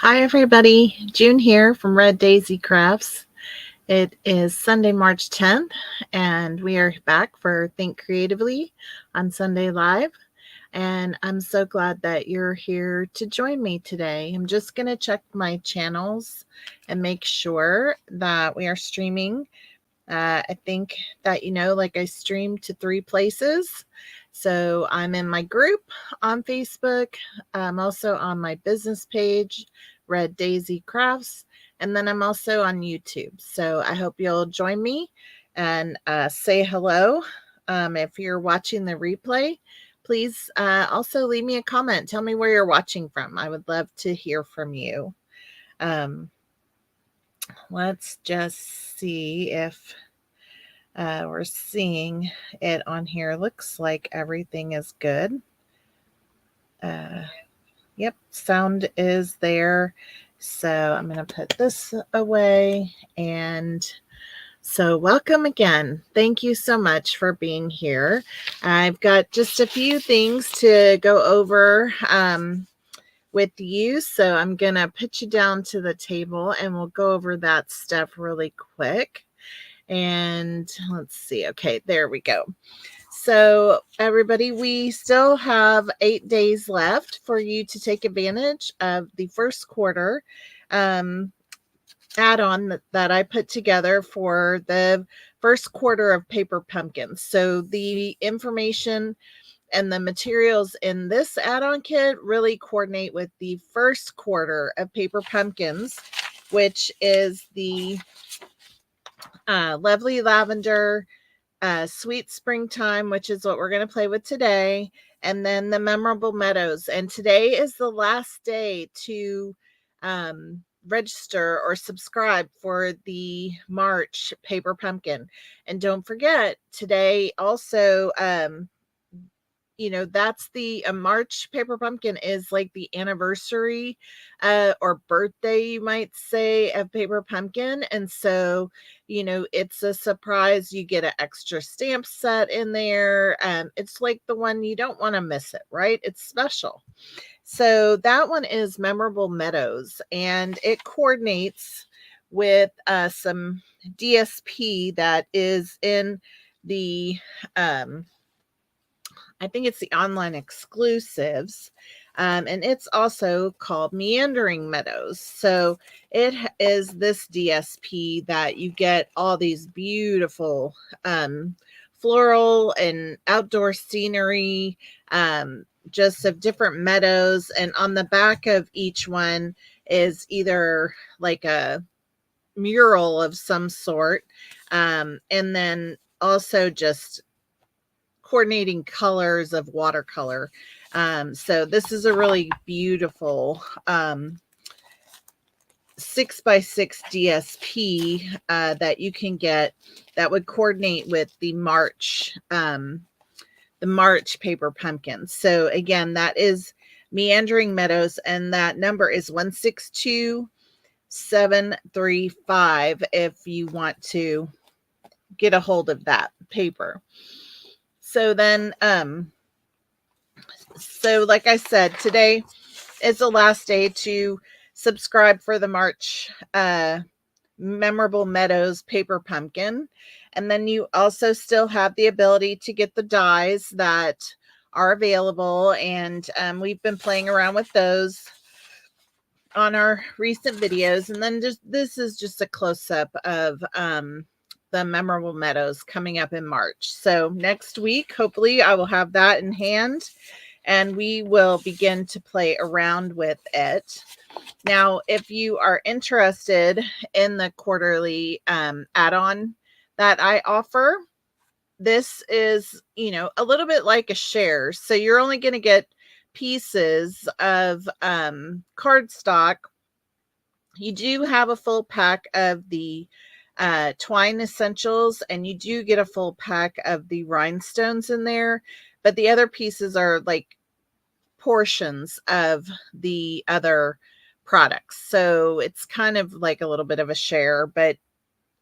Hi everybody, June here from Red Daisy Crafts. It is Sunday, March 10th, and we are back for Think Creatively on Sunday Live. And I'm so glad that you're here to join me today. I'm just going to check my channels and make sure that we are streaming. I think that, I stream to 3 places. So I'm in my group on Facebook. I'm also on my business page, Red Daisy Crafts. And then I'm also on YouTube. So I hope you'll join me and say hello. If you're watching the replay, please also leave me a comment. Tell me where you're watching from. I would love to hear from you. Let's just see if we're seeing it on here. Looks like everything is good. Yep, sound is there. So I'm going to put this away. And so welcome again. Thank you so much for being here. I've got just a few things to go over with you. So I'm going to put you down to the table and we'll go over that stuff really quick. And let's see. Okay, there we go. So everybody, we still have 8 days left for you to take advantage of the first quarter add-on that I put together for the first quarter of Paper Pumpkins. So the information and the materials in this add-on kit really coordinate with the first quarter of Paper Pumpkins, which is the Lovely Lavender, Sweet Springtime, which is what we're going to play with today, and then the Memorable Meadows. And today is the last day to register or subscribe for the March Paper Pumpkin. And don't forget, today also that's the March Paper Pumpkin is like the anniversary or birthday, you might say, of Paper Pumpkin. And so, it's a surprise. You get an extra stamp set in there. It's like the one you don't want to miss it, right? It's special. So that one is Memorable Meadows, and it coordinates with some DSP that is in the I think it's the online exclusives. And it's also called Meandering Meadows. So it is this DSP that you get all these beautiful floral and outdoor scenery, just of different meadows. And on the back of each one is either like a mural of some sort, and then also just coordinating colors of watercolor. So this is a really beautiful 6x6 DSP that you can get that would coordinate with the March Paper Pumpkin. So again, that is Meandering Meadows, and that number is 162735 if you want to get a hold of that paper. So then, so like I said, today is the last day to subscribe for the March Memorable Meadows Paper Pumpkin. And then you also still have the ability to get the dies that are available. And we've been playing around with those on our recent videos. And then this is just a close-up of the Memorable Meadows coming up in March. So next week, hopefully I will have that in hand and we will begin to play around with it. Now, if you are interested in the quarterly add-on that I offer, this is, a little bit like a share. So you're only going to get pieces of cardstock. You do have a full pack of the twine essentials, and you do get a full pack of the rhinestones in there, but the other pieces are like portions of the other products. So it's kind of like a little bit of a share, but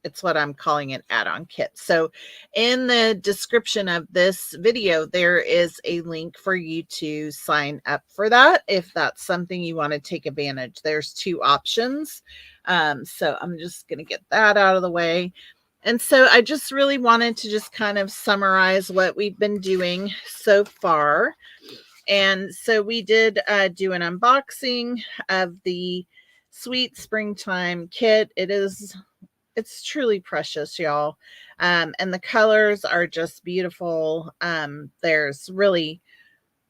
it's what I'm calling an add-on kit. So in the description of this video, there is a link for you to sign up for that if that's something you want to take advantage. There's 2 options. So I'm just going to get that out of the way. And so I just really wanted to just kind of summarize what we've been doing so far. And so we did do an unboxing of the Sweet Springtime kit. It's truly precious, y'all. And the colors are just beautiful. There's really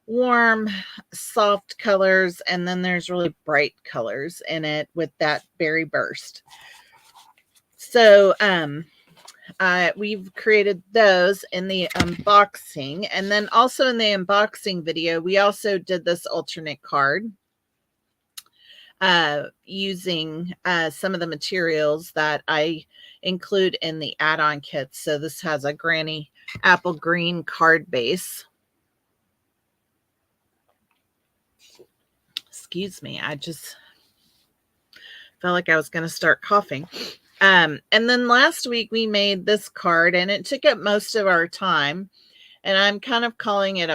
warm, soft colors, and then there's really bright colors in it with that berry burst. So we've created those in the unboxing, and then also in the unboxing video we also did this alternate card using some of the materials that I include in the add-on kit. So this has a granny apple green card base. Excuse me, I just felt like I was going to start coughing. And then last week we made this card, and it took up most of our time, and I'm kind of calling it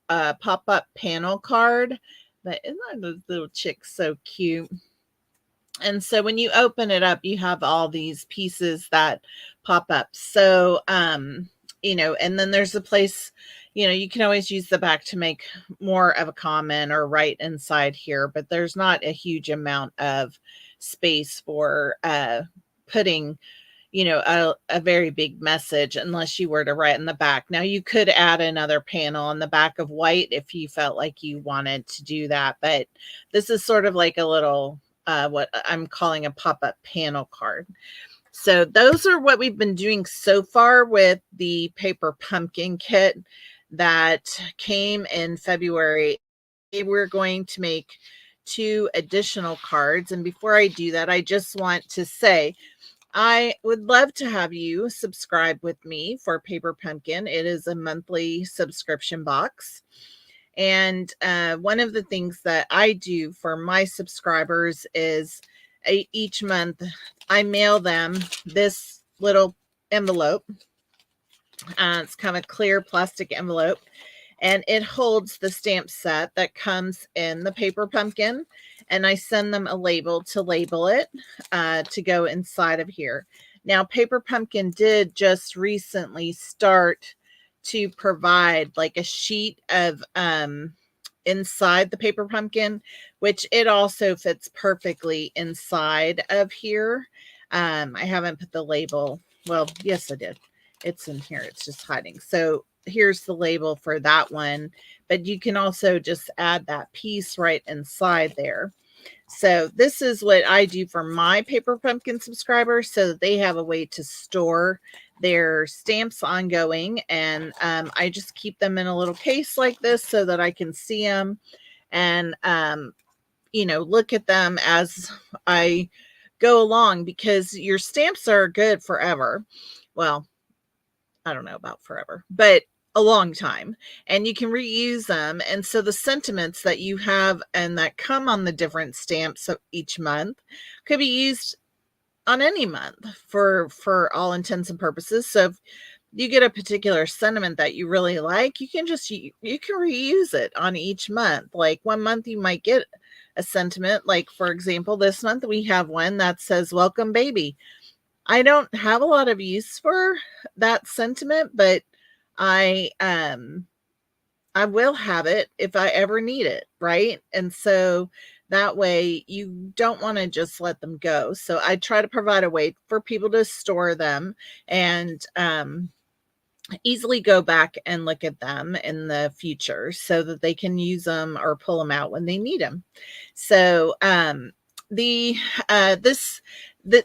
a pop-up panel card. But isn't those little chicks so cute? And so when you open it up, you have all these pieces that pop up. So, you know, and then there's a place, you know, you can always use the back to make more of a comment or write inside here, but there's not a huge amount of space for putting, you know, a very big message unless you were to write in the back. Now you could add another panel on the back of white if you felt like you wanted to do that, but this is sort of like a little what I'm calling a pop-up panel card. So those are what we've been doing so far with the paper pumpkin kit that came in February. We're going to make 2 additional cards, and before I do that, I just want to say I would love to have you subscribe with me for Paper Pumpkin. It is a monthly subscription box. And one of the things that I do for my subscribers is each month I mail them this little envelope. It's kind of a clear plastic envelope, and it holds the stamp set that comes in the paper pumpkin, and I send them a label to label it to go inside of here. Now, Paper Pumpkin did just recently start to provide like a sheet of inside the paper pumpkin, which it also fits perfectly inside of here. I haven't put the label. Well, yes, I did. It's in here. It's just hiding. So here's the label for that one, but you can also just add that piece right inside there. So this is what I do for my Paper Pumpkin subscribers so that they have a way to store their stamps ongoing. And I just keep them in a little case like this so that I can see them and, you know, look at them as I go along, because your stamps are good forever. Well, I don't know about forever, but a long time, and you can reuse them. And so the sentiments that you have and that come on the different stamps of each month could be used on any month for all intents and purposes. So if you get a particular sentiment that you really like, you can reuse it on each month. Like one month you might get a sentiment, like for example, this month we have one that says "Welcome, baby." I don't have a lot of use for that sentiment, but I will have it if I ever need it, right? And so that way you don't want to just let them go. So I try to provide a way for people to store them and easily go back and look at them in the future so that they can use them or pull them out when they need them. So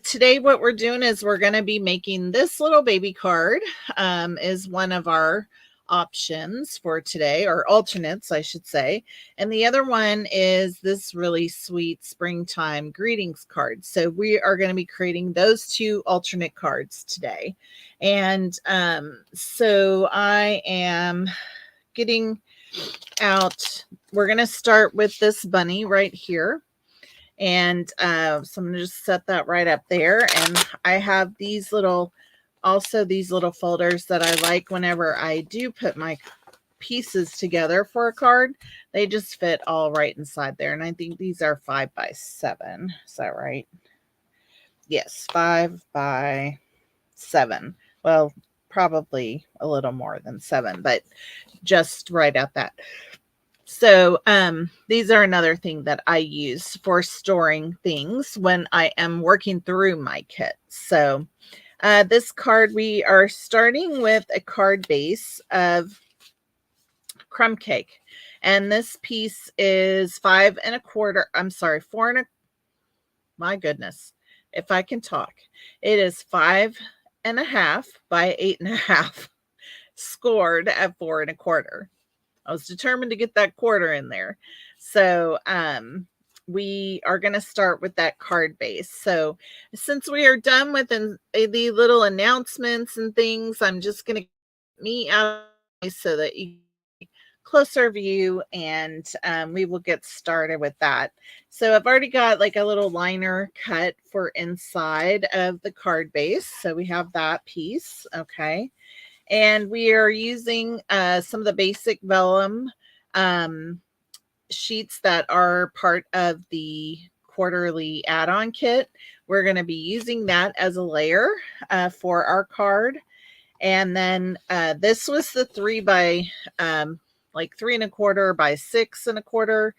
today what we're doing is we're going to be making this little baby card is one of our options for today, or alternates I should say, and the other one is this really sweet springtime greetings card. So we are going to be creating those 2 alternate cards today. And so I am getting out, we're going to start with this bunny right here. And so I'm going to just set that right up there. And I have these little folders that I like whenever I do put my pieces together for a card. They just fit all right inside there. And I think these are 5 by 7. Is that right? Yes, 5 by 7. Well, probably a little more than 7, but just right at that. So these are another thing that I use for storing things when I am working through my kit. So this card, we are starting with a card base of crumb cake. And this piece is 5 1/4. I'm sorry, 4 and a, my goodness, if I can talk. It is 5 1/2 by 8 1/2, scored at 4 1/4. I was determined to get that quarter in there. So we are going to start with that card base. So since we are done with the little announcements and things, I'm just going to get me out so that you closer view, and we will get started with that. So I've already got like a little liner cut for inside of the card base. So we have that piece. Okay. And we are using some of the basic vellum sheets that are part of the quarterly add-on kit. We're going to be using that as a layer for our card. And then this was the 3 by like 3 1/4 by 6 1/4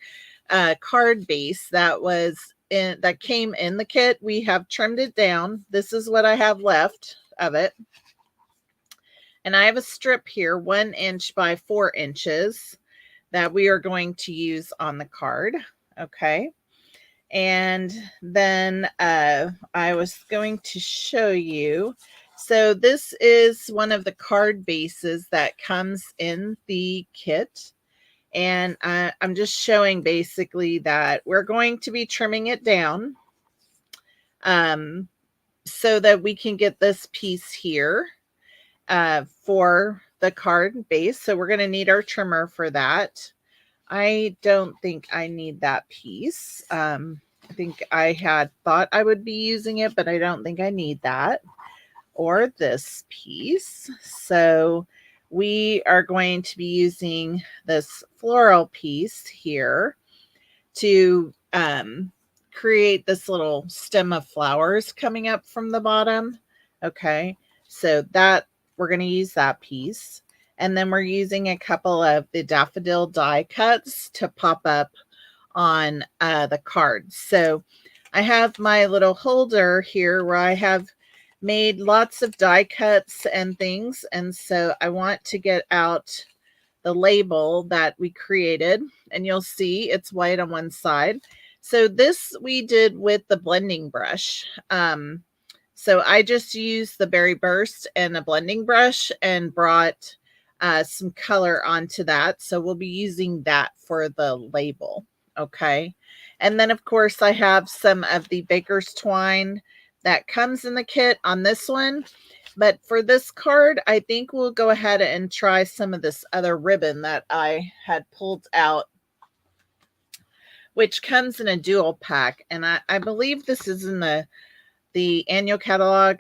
card base that was that came in the kit. We have trimmed it down. This is what I have left of it. And I have a strip here, 1 inch by 4 inches, that we are going to use on the card. Okay. And then I was going to show you. So this is one of the card bases that comes in the kit. And I'm just showing basically that we're going to be trimming it down so that we can get this piece here for the card base. So we're going to need our trimmer for that. I don't think I need that piece. I think I had thought I would be using it, but I don't think I need that or this piece. So we are going to be using this floral piece here to create this little stem of flowers coming up from the bottom. Okay, so that we're going to use that piece. And then we're using a couple of the daffodil die cuts to pop up on the cards. So I have my little holder here where I have made lots of die cuts and things. And so I want to get out the label that we created, and you'll see it's white on one side. So this we did with the blending brush. So I just used the Berry Burst and a blending brush and brought some color onto that. So we'll be using that for the label. Okay. And then of course I have some of the baker's twine that comes in the kit on this one. But for this card, I think we'll go ahead and try some of this other ribbon that I had pulled out, which comes in a dual pack. And I believe this is in the annual catalog.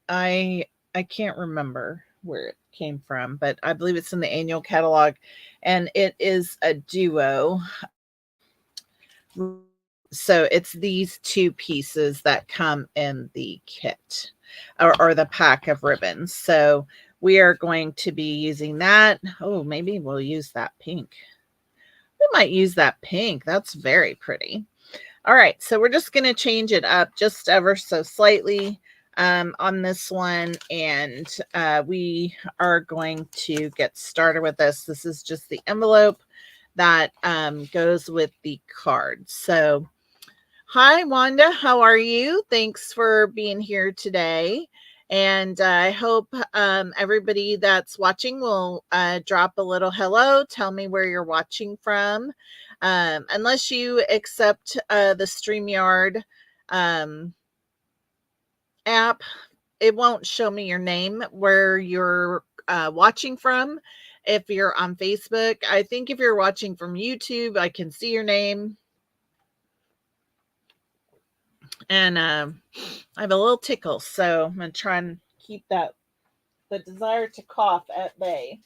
I can't remember where it came from, but I believe it's in the annual catalog, and it is a duo. So it's these two pieces that come in the kit or the pack of ribbons. So we are going to be using that. Oh, maybe we'll use that pink. We might use that pink. That's very pretty. All right, so we're just going to change it up just ever so slightly on this one, and we are going to get started with this. This is just the envelope that goes with the card. So hi, Wanda. How are you? Thanks for being here today. And I hope everybody that's watching will drop a little hello. Tell me where you're watching from. Unless you accept the StreamYard app, it won't show me your name where you're watching from. If you're on Facebook, I think if you're watching from YouTube, I can see your name. And I have a little tickle, so I'm going to try and keep the desire to cough at bay.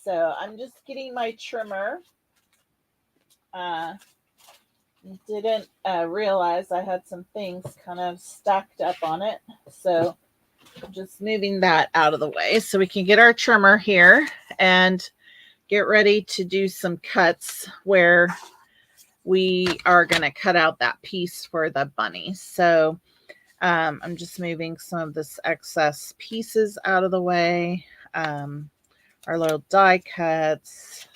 So I'm just getting my trimmer. Uh, didn't realize I had some things kind of stacked up on it. So I'm just moving that out of the way so we can get our trimmer here and get ready to do some cuts where we are going to cut out that piece for the bunny. So I'm just moving some of this excess pieces out of the way. Our little die cuts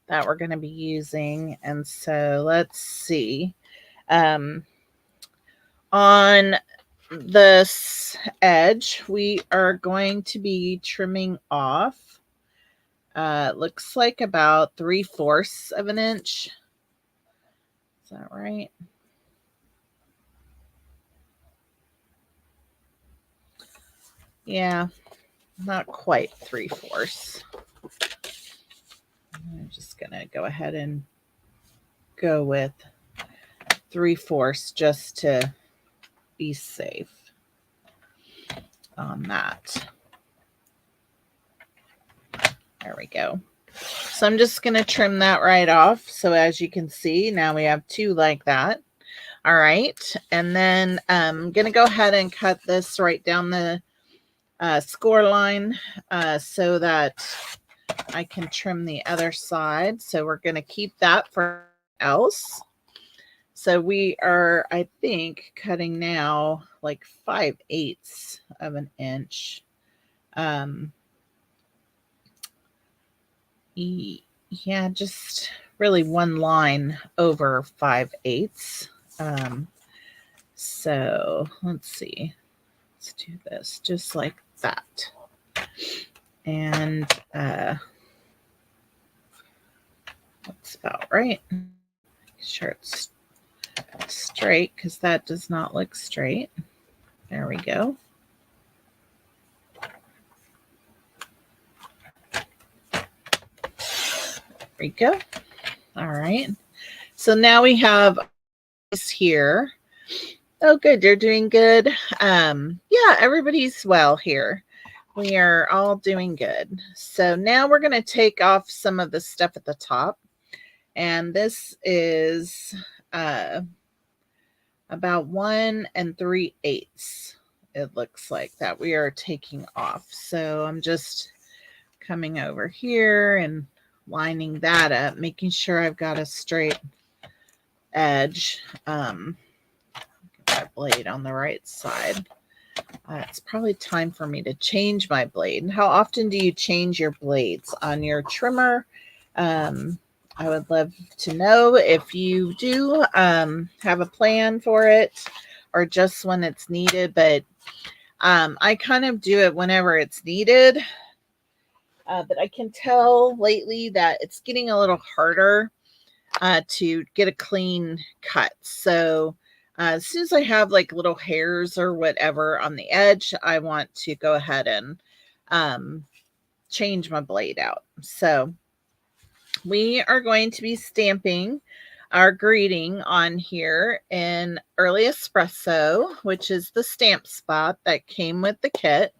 that we're going to be using. And so let's see. On this edge, we are going to be trimming off, looks like about 3/4 of an inch. Is that right? Yeah, not quite 3/4. I'm just going to go ahead and go with 3/4 just to be safe on that. There we go. So I'm just going to trim that right off. So as you can see, now we have 2 like that. All right. And then I'm going to go ahead and cut this right down the score line so that I can trim the other side. So we're going to keep that for else. So we are, I think, cutting now like 5/8 of an inch. Yeah, just really one line over 5/8. So let's see. Let's do this just like that. And that's about right. Make sure it's straight because that does not look straight. There we go. There we go. All right. So now we have this here. Oh, good. You're doing good. Yeah, everybody's well here. We are all doing good. So now we're going to take off some of the stuff at the top. And this is about 1 3/8. It looks like that we are taking off. So I'm just coming over here and lining that up, making sure I've got a straight edge. My blade on the right side. It's probably time for me to change my blade. How often do you change your blades on your trimmer? I would love to know if you do have a plan for it or just when it's needed. But I kind of do it whenever it's needed. But I can tell lately that it's getting a little harder to get a clean cut. So as soon as I have like little hairs or whatever on the edge, I want to go ahead and change my blade out. So we are going to be stamping our greeting on here in Early Espresso, which is the stamp spot that came with the kit.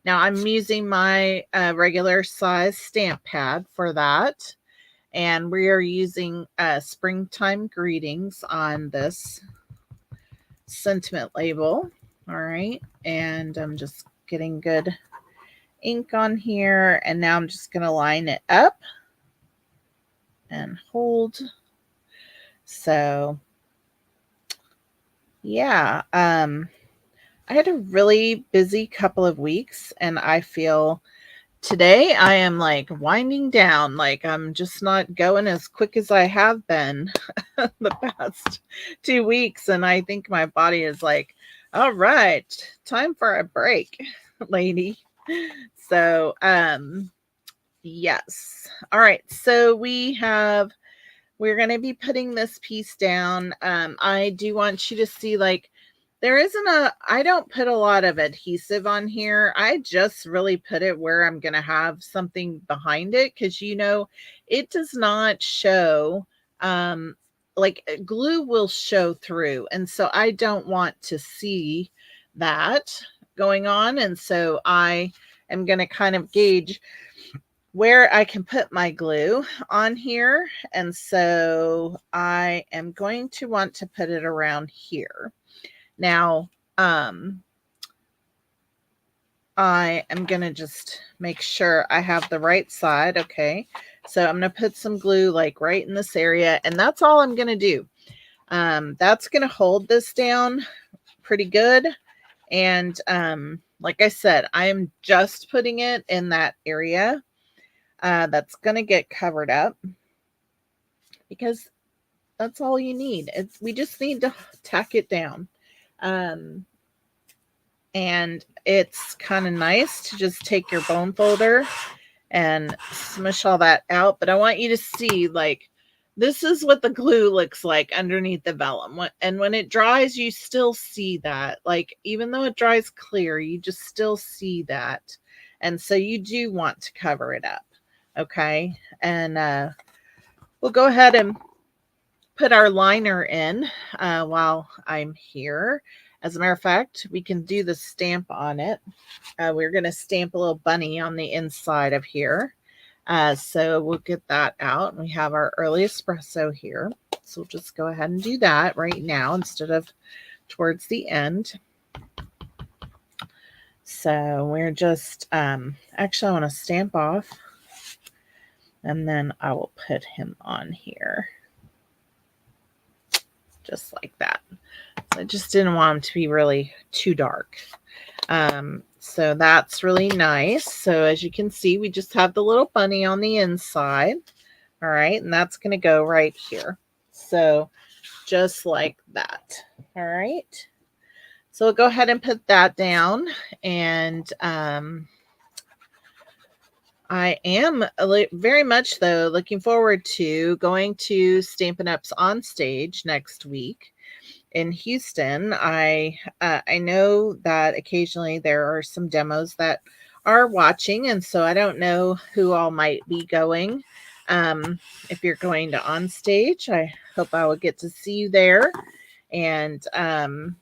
Now I'm using my regular size stamp pad for that. And we are using springtime greetings on this sentiment label. All right. And I'm just getting good ink on here. And now I'm just going to line it up and hold. So yeah, I had a really busy couple of weeks and I feel today I am like winding down. Like I'm just not going as quick as I have been the past 2 weeks. And I think my body is like, all right, time for a break, lady. So, yes. All right. So we're going to be putting this piece down. I do want you to see like, I don't put a lot of adhesive on here. I just really put it where I'm going to have something behind it because, it does not show like glue will show through. And so I don't want to see that going on. And so I am going to kind of gauge where I can put my glue on here. And so I am going to want to put it around here. Now, I am going to just make sure I have the right side. Okay. So I'm going to put some glue like right in this area, and that's all I'm going to do. That's going to hold this down pretty good. And like I said, I'm just putting it in that area that's going to get covered up, because that's all you need. We just need to tack it down. And it's kind of nice to just take your bone folder and smush all that out. But I want you to see, like, this is what the glue looks like underneath the vellum. And when it dries, you still see that. Like, even though it dries clear, you just still see that. And so you do want to cover it up. Okay. And we'll go ahead and put our liner in while I'm here. As a matter of fact, we can do the stamp on it. We're going to stamp a little bunny on the inside of here. So we'll get that out. We have our early espresso here. So we'll just go ahead and do that right now instead of towards the end. So we're just, actually I want to stamp off, and then I will put him on here. Just like that. I just didn't want them to be really too dark. So that's really nice. So as you can see, we just have the little bunny on the inside. All right. And that's going to go right here. So just like that. All right. So we'll go ahead and put that down. And I am very much, though, looking forward to going to Stampin' Up's on stage next week in Houston. I know that occasionally there are some demos that are watching, and so I don't know who all might be going. If you're going to on stage, I hope I will get to see you there. And I'm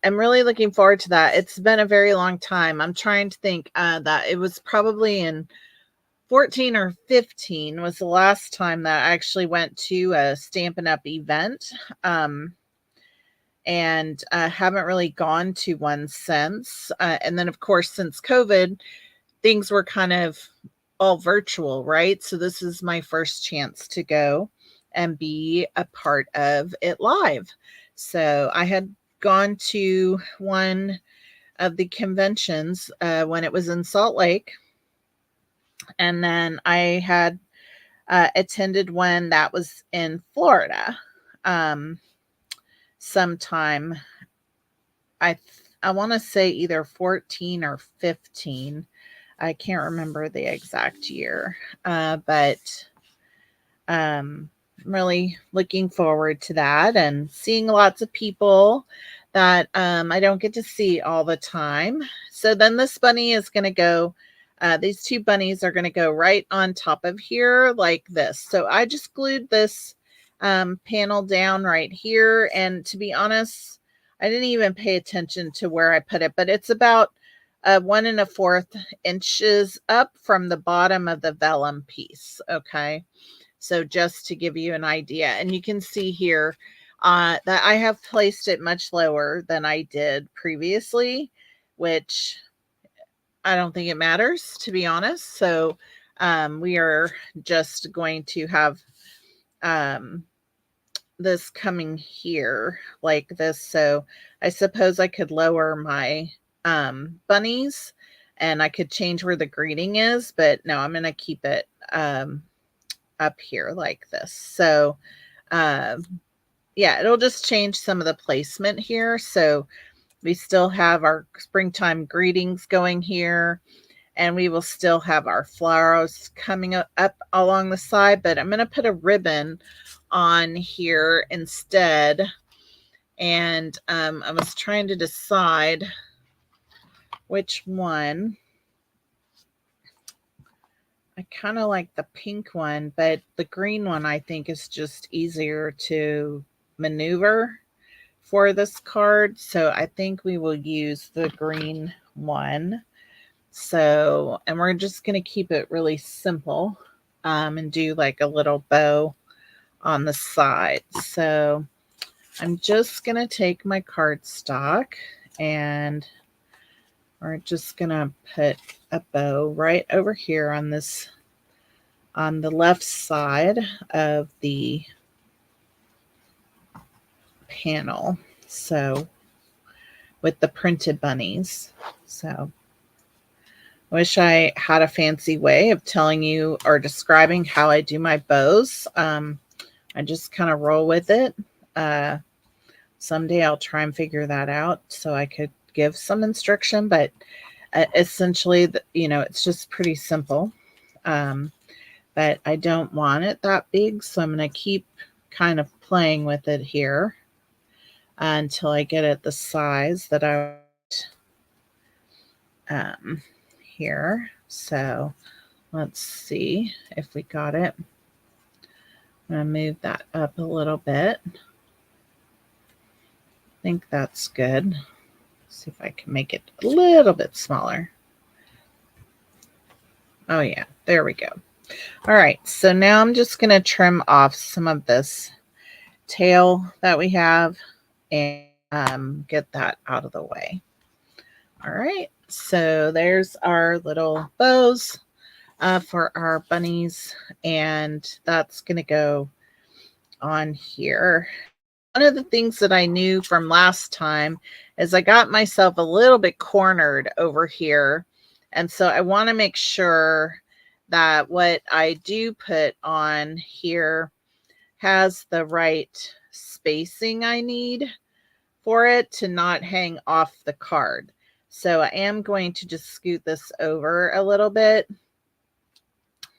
really looking forward to that. It's been a very long time. I'm trying to think that it was probably in 14 or 15 was the last time that I actually went to a Stampin' Up event. And haven't really gone to one since. And then, of course, since COVID, things were kind of all virtual, right? So this is my first chance to go and be a part of it live. So I had gone to one of the conventions when it was in Salt Lake. And then I had attended one that was in Florida sometime. I want to say either 14 or 15. I can't remember the exact year, but I'm really looking forward to that and seeing lots of people that I don't get to see all the time. So then this bunny is going to go, these two bunnies are going to go right on top of here like this. So I just glued this panel down right here. And to be honest, I didn't even pay attention to where I put it, but it's about 1 1/4 inches up from the bottom of the vellum piece. Okay. So just to give you an idea, and you can see here that I have placed it much lower than I did previously, which I don't think it matters, to be honest. So we are just going to have this coming here like this. So I suppose I could lower my bunnies and I could change where the greeting is, but no, I'm going to keep it up here like this. So yeah, it'll just change some of the placement here. So we still have our springtime greetings going here, and we will still have our flowers coming up along the side, but I'm going to put a ribbon on here instead. And I was trying to decide which one. I kind of like the pink one, but the green one I think is just easier to maneuver for this card. So I think we will use the green one. So, and we're just going to keep it really simple and do like a little bow on the side. So I'm just going to take my cardstock and we're just going to put a bow right over here on this, on the left side of the panel. So with the printed bunnies. So I wish I had a fancy way of telling you or describing how I do my bows. I just kind of roll with it. Someday I'll try and figure that out so I could give some instruction, but essentially, it's just pretty simple. But I don't want it that big, so I'm going to keep kind of playing with it here until I get it the size that I want here. So let's see if we got it. I'm going to move that up a little bit. I think that's good. See if I can make it a little bit smaller. Oh yeah, there we go. All right, so now I'm just going to trim off some of this tail that we have and get that out of the way. All right, so there's our little bows for our bunnies, and that's going to go on here. One of the things that I knew from last time is I got myself a little bit cornered over here. And so I want to make sure that what I do put on here has the right spacing I need for it to not hang off the card. So I am going to just scoot this over a little bit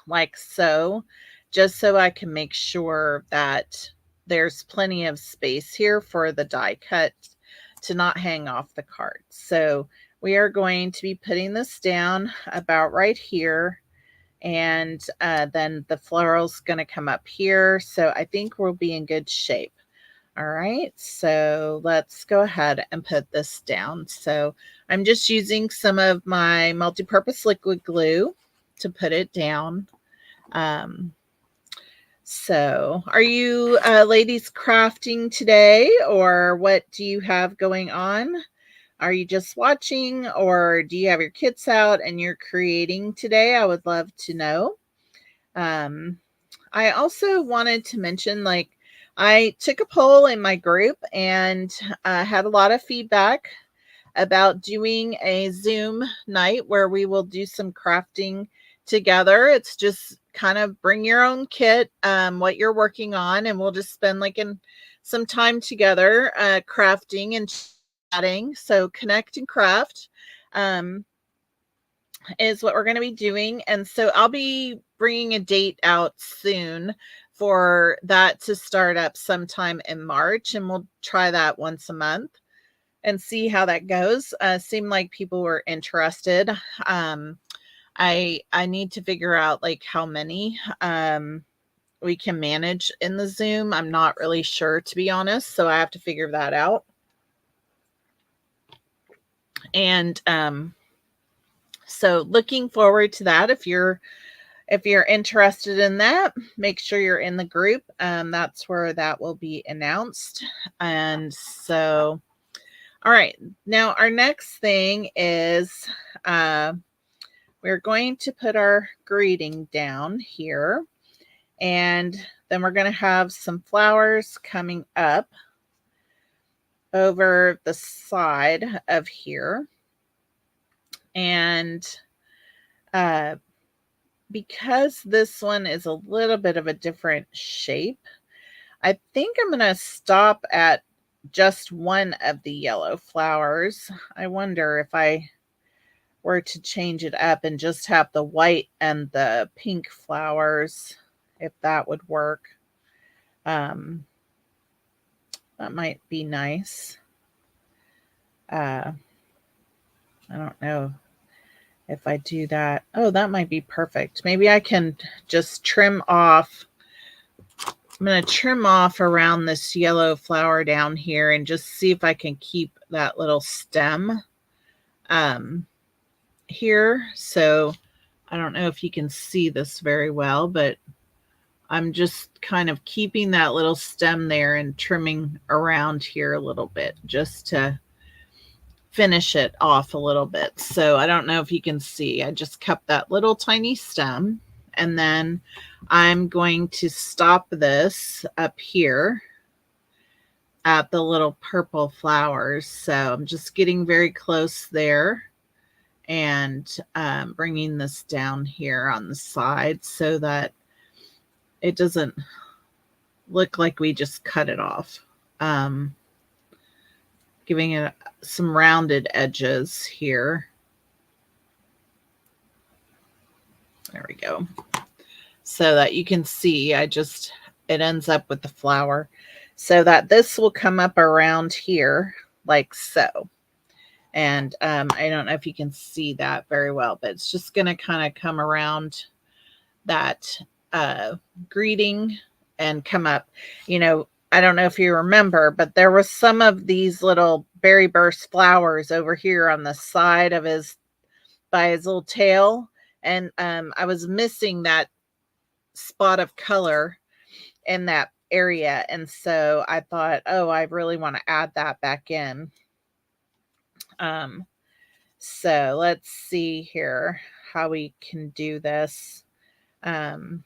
like so, just so I can make sure that there's plenty of space here for the die cut to not hang off the card. So we are going to be putting this down about right here. And then the floral's going to come up here. So I think we'll be in good shape. All right, so let's go ahead and put this down. So I'm just using some of my multi-purpose liquid glue to put it down. So are you ladies crafting today, or what do you have going on? Are you just watching, or do you have your kits out and you're creating today? I would love to know. I also wanted to mention, like, I took a poll in my group and had a lot of feedback about doing a Zoom night where we will do some crafting together. It's just kind of bring your own kit, what you're working on, and we'll just spend some time together crafting and chatting. So connect and craft is what we're going to be doing. And so I'll be bringing a date out soon for that to start up sometime in March, and we'll try that once a month and see how that goes. Seemed like people were interested. I need to figure out like how many we can manage in the Zoom. I'm not really sure, to be honest, so I have to figure that out. And so looking forward to that. If you're interested in that, make sure you're in the group. That's where that will be announced. And so, all right, now our next thing is we're going to put our greeting down here, and then we're going to have some flowers coming up over the side of here. And because this one is a little bit of a different shape, I think I'm going to stop at just one of the yellow flowers. I wonder if I were to change it up and just have the white and the pink flowers, if that would work. That might be nice. I don't know if I do that. Oh, that might be perfect. Maybe I can just trim off. I'm going to trim off around this yellow flower down here and just see if I can keep that little stem here. So I don't know if you can see this very well, but I'm just kind of keeping that little stem there and trimming around here a little bit just to finish it off a little bit. So I don't know if you can see, I just kept that little tiny stem, and then I'm going to stop this up here at the little purple flowers. So I'm just getting very close there and bringing this down here on the side so that it doesn't look like we just cut it off. Giving it some rounded edges here. There we go. So that you can see, it ends up with the flower so that this will come up around here like so. And I don't know if you can see that very well, but it's just going to kind of come around that greeting and come up. You know, I don't know if you remember, but there was some of these little berry burst flowers over here on the side of by his little tail. And I was missing that spot of color in that area. And so I thought, oh, I really want to add that back in. So let's see here how we can do this. Actually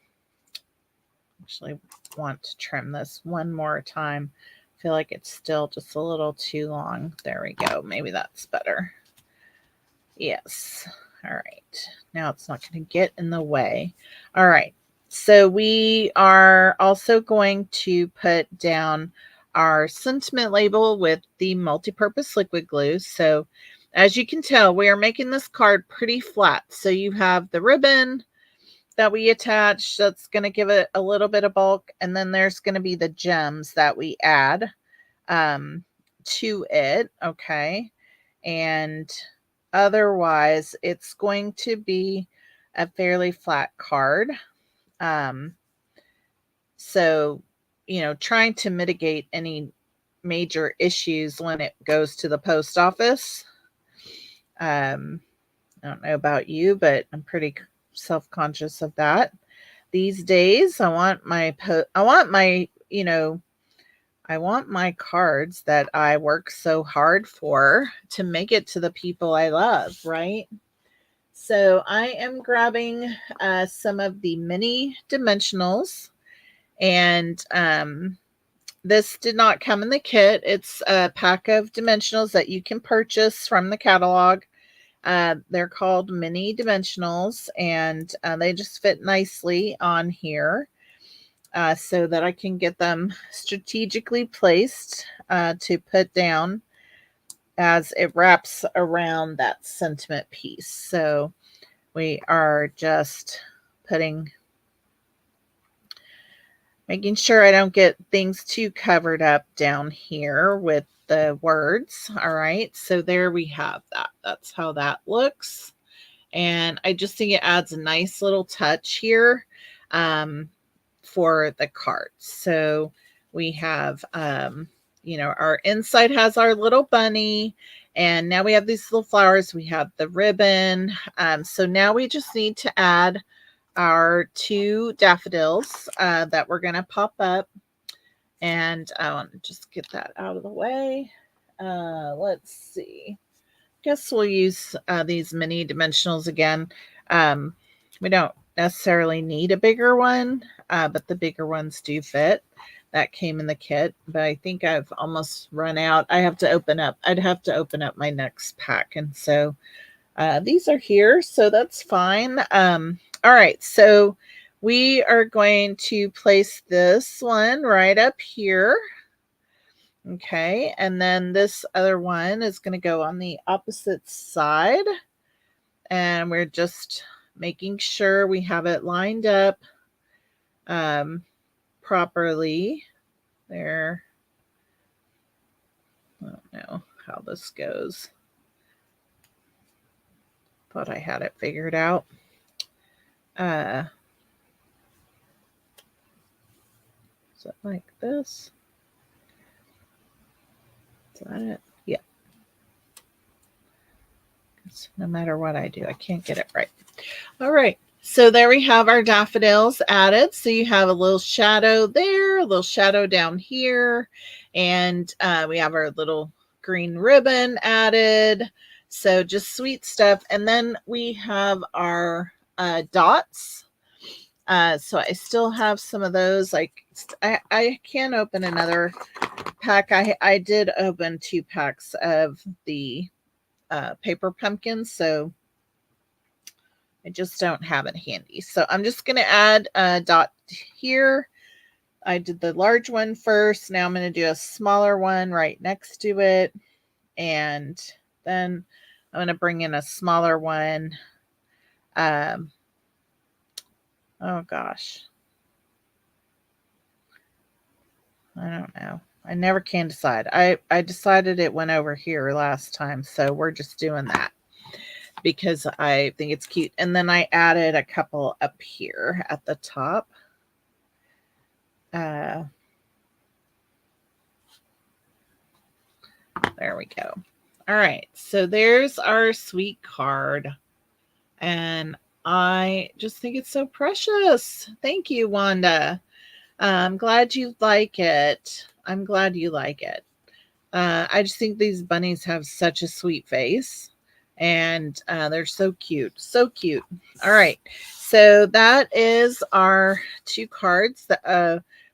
want to trim this one more time. I feel like it's still just a little too long. There we go. Maybe that's better. Yes. All right. Now it's not going to get in the way. All right. So we are also going to put down our sentiment label with the multi-purpose liquid glue. So as you can tell, we are making this card pretty flat. So you have the ribbon that we attach that's going to give it a little bit of bulk, and then there's going to be the gems that we add to it. Okay. And otherwise it's going to be a fairly flat card. So, you know, trying to mitigate any major issues when it goes to the post office. I don't know about you, but I'm pretty self-conscious of that these days. I want my cards that I work so hard for to make it to the people I love, right? So I am grabbing some of the mini dimensionals, and this did not come in the kit. It's a pack of dimensionals that you can purchase from the catalog. They're called mini dimensionals, and they just fit nicely on here so that I can get them strategically placed to put down as it wraps around that sentiment piece. So we are just making sure I don't get things too covered up down here with the words. All right, so there we have that. That's how that looks. And I just think it adds a nice little touch here for the cards. So we have, our inside has our little bunny, and now we have these little flowers. We have the ribbon. So now we just need to add our 2 daffodils that we're going to pop up. And I want to just get that out of the way. Let's see. Guess we'll use these mini dimensionals again. We don't necessarily need a bigger one, but the bigger ones do fit. That came in the kit, but I think I've almost run out. I'd have to open up my next pack. And so these are here, so that's fine. All right, so we are going to place this one right up here. Okay, and then this other one is going to go on the opposite side. And we're just making sure we have it lined up properly there. I don't know how this goes. If thought I had it figured out. Is it like this? Is that it? Yeah. No matter what I do, I can't get it right. All right. So there we have our daffodils added. So you have a little shadow there, a little shadow down here, and we have our little green ribbon added. So just sweet stuff. And then we have our dots. So I still have some of those. Like I can open another pack. I did open 2 packs of the paper pumpkins. So I just don't have it handy. So I'm just going to add a dot here. I did the large one first. Now I'm going to do a smaller one right next to it. And then I'm going to bring in a smaller one. Oh gosh. I don't know. I never can decide. I decided it went over here last time. So we're just doing that because I think it's cute. And then I added a couple up here at the top. There we go. All right. So there's our sweet card. And I just think it's so precious. Thank you, Wanda. I'm glad you like it. I'm glad you like it. I just think these bunnies have such a sweet face. And they're so cute. So cute. All right. So that is our 2 cards.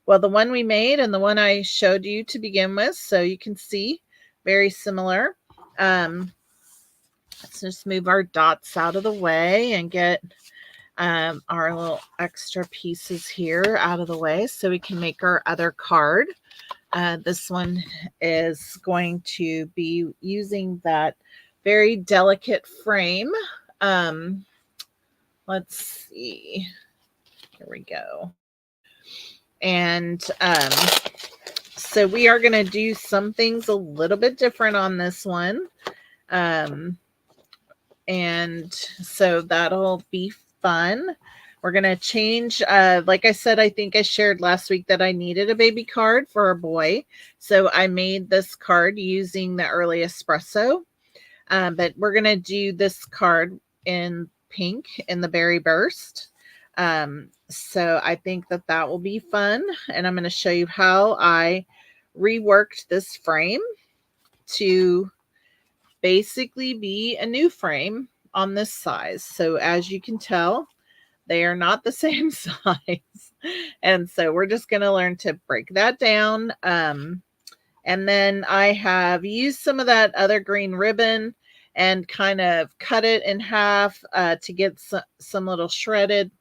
Well, the one we made and the one I showed you to begin with. So you can see very similar. Let's just move our dots out of the way and get our little extra pieces here out of the way so we can make our other card. This one is going to be using that very delicate frame. Let's see. Here we go. And so we are going to do some things a little bit different on this one. And so that'll be fun. We're going to change. Like I said, I think I shared last week that I needed a baby card for a boy. So I made this card using the early espresso. But we're going to do this card in pink in the berry burst. So I think that will be fun. And I'm going to show you how I reworked this frame to basically be a new frame on this size. So as you can tell, they are not the same size. And so we're just going to learn to break that down. And then I have used some of that other green ribbon and kind of cut it in half to get some little shredded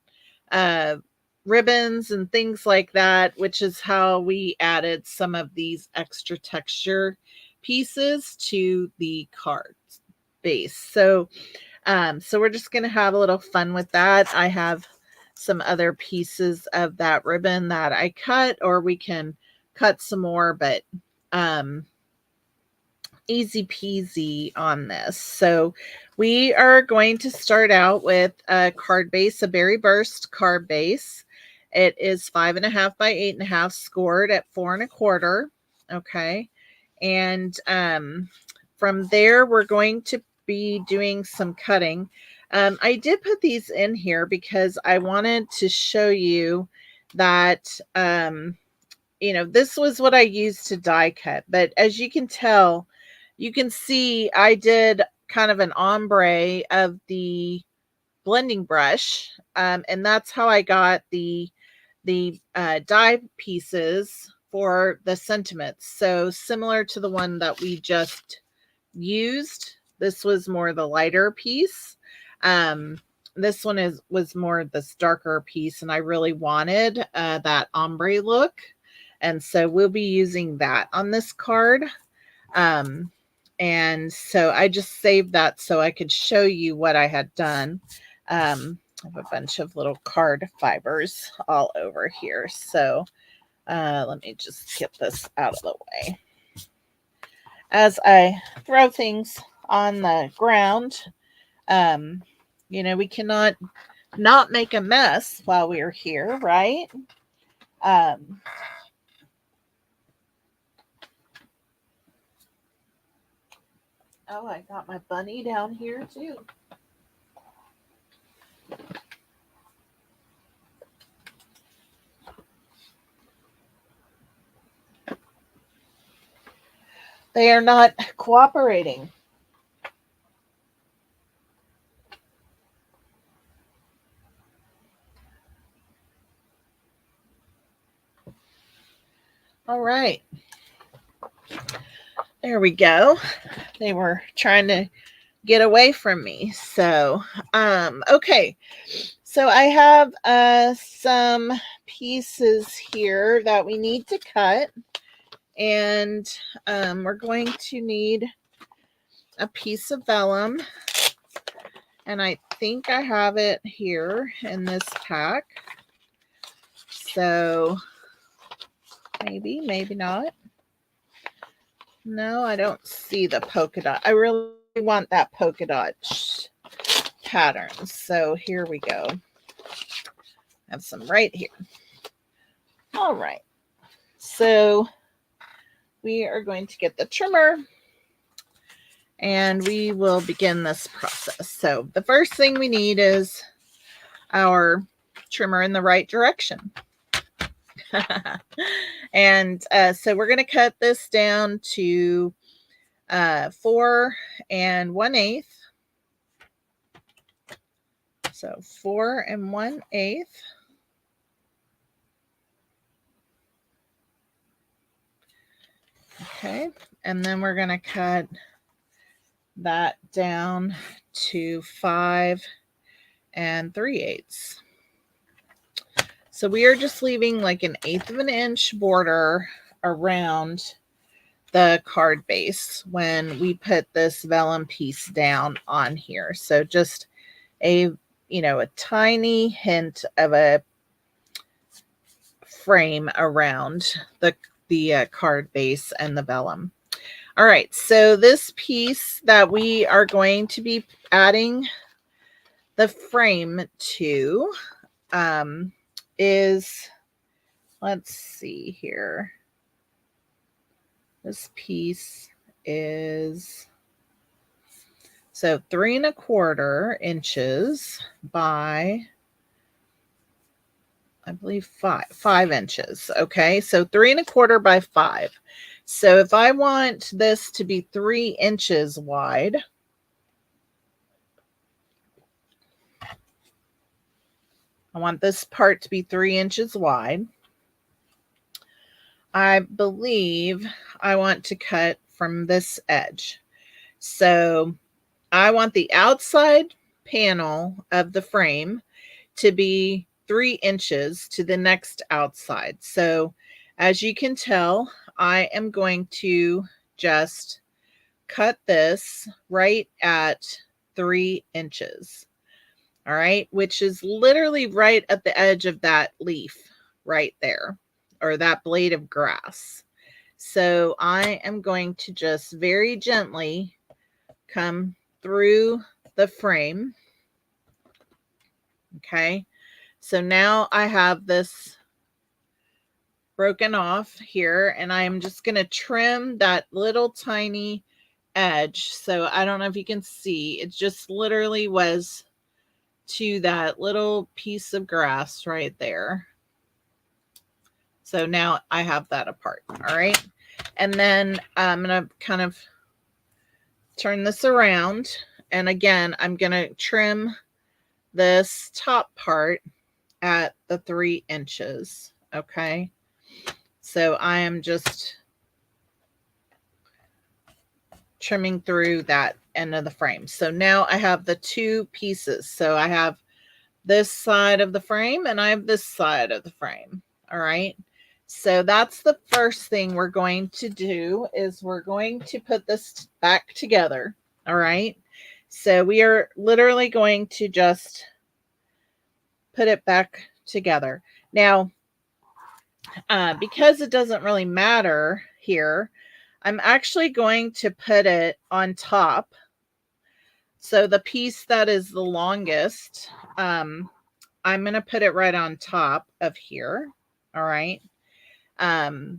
ribbons and things like that, which is how we added some of these extra texture pieces to the card base. So we're just going to have a little fun with that. I have some other pieces of that ribbon that I cut, or we can cut some more, but easy peasy on this. So we are going to start out with a card base, a berry burst card base. It is 5.5 by 8.5, scored at 4 1/4. Okay. And from there, we're going to be doing some cutting. I did put these in here because I wanted to show you that, this was what I used to die cut. But as you can tell, you can see I did kind of an ombre of the blending brush. And that's how I got the die pieces for the sentiments. So similar to the one that we just used, this was more the lighter piece. This one was more this darker piece, and I really wanted that ombre look. And so we'll be using that on this card. And so I just saved that so I could show you what I had done. I have a bunch of little card fibers all over here. So let me just get this out of the way. As I throw things on the ground, You know, we cannot not make a mess while we are here, right? Um, oh, I got my bunny down here too. They are not cooperating. All right. There we go. They were trying to get away from me. So, okay. So I have some pieces here that we need to cut, and we're going to need a piece of vellum, and I think I have it here in this pack. So maybe not. No, I don't see the polka dot. I really want that polka dot pattern. So here we go. I have some right here. All right. So we are going to get the trimmer and we will begin this process. So the first thing we need is our trimmer in the right direction. And so we're going to cut this down to 4 1/8. So 4 1/8. Okay, and then we're going to cut that down to 5 3/8. So we are just leaving like 1/8 of an inch border around the card base when we put this vellum piece down on here. So just a tiny hint of a frame around the card base and the vellum. All right, so this piece that we are going to be adding the frame to is, let's see here. This piece is so 3 1/4 inches by, I believe, 5 inches. Okay, so 3 1/4 by 5. So if I want this to be 3 inches wide, I want this part to be 3 inches wide. I believe I want to cut from this edge. So I want the outside panel of the frame to be 3 inches to the next outside. So as you can tell, I am going to just cut this right at 3 inches. All right, which is literally right at the edge of that leaf right there, or that blade of grass. So I am going to just very gently come through the frame. Okay, so now I have this broken off here, and I'm just going to trim that little tiny edge. So I don't know if you can see, it just literally was to that little piece of grass right there. So now I have that apart. All right, and then I'm going to kind of turn this around, and again I'm going to trim this top part at the 3 inches. Okay, so I am just trimming through that end of the frame. So now I have the two pieces. So I have this side of the frame and I have this side of the frame. All right, so that's the first thing we're going to do, is we're going to put this back together. All right, so we are literally going to just put it back together. Now, because it doesn't really matter here, I'm actually going to put it on top So the piece that is the longest, I'm going to put it right on top of here. All right.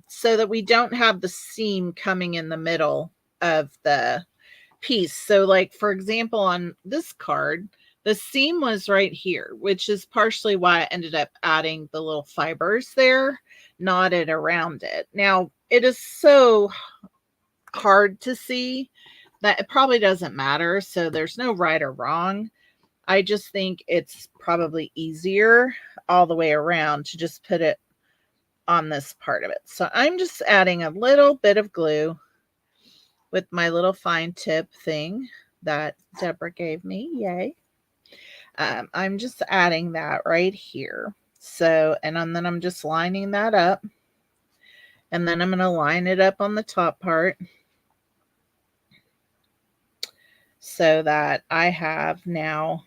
So that we don't have the seam coming in the middle of the piece. So like, for example, on this card, the seam was right here, which is partially why I ended up adding the little fibers there, knotted around it. Now, it is so hard to see that it probably doesn't matter. So there's no right or wrong. I just think it's probably easier all the way around to just put it on this part of it. So I'm just adding a little bit of glue with my little fine tip thing that Deborah gave me. Yay. I'm just adding that right here. So, and then I'm just lining that up. And then I'm going to line it up on the top part so that I have now